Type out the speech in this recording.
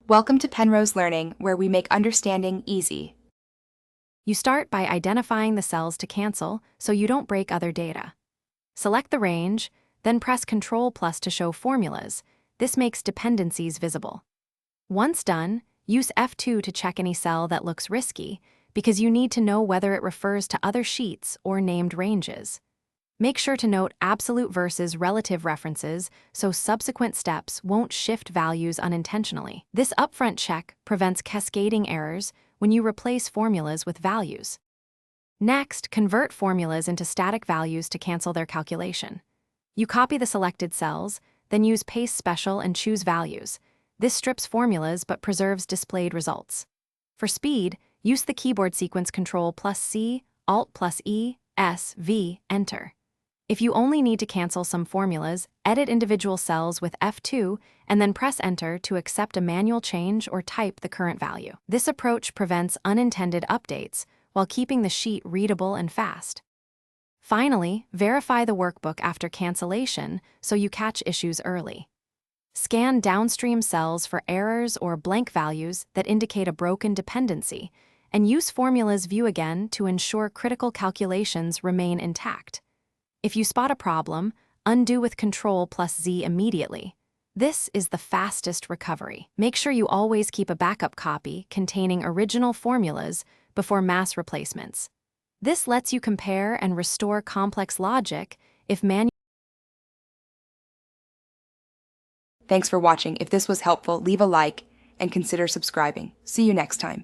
Welcome to Penrose Learning, where we make understanding easy. You start by identifying the cells to cancel so you don't break other data. Select the range, then press Ctrl+ to show formulas. This makes dependencies visible. Once done, use F2 to check any cell that looks risky, because you need to know whether it refers to other sheets or named ranges. Make sure to note absolute versus relative references so subsequent steps won't shift values unintentionally. This upfront check prevents cascading errors when you replace formulas with values. Next, convert formulas into static values to cancel their calculation. You copy the selected cells, then use Paste Special and choose Values. This strips formulas but preserves displayed results. For speed, use the keyboard sequence Ctrl+C, Alt+E, S, V, Enter. If you only need to cancel some formulas, edit individual cells with F2 and then press Enter to accept a manual change or type the current value. This approach prevents unintended updates while keeping the sheet readable and fast. Finally, verify the workbook after cancellation so you catch issues early. Scan downstream cells for errors or blank values that indicate a broken dependency, and use Formulas View again to ensure critical calculations remain intact. If you spot a problem, undo with Ctrl+Z immediately. This is the fastest recovery. Make sure you always keep a backup copy containing original formulas before mass replacements. This lets you compare and restore complex logic if manual. Thanks for watching. If this was helpful, leave a like and consider subscribing. See you next time.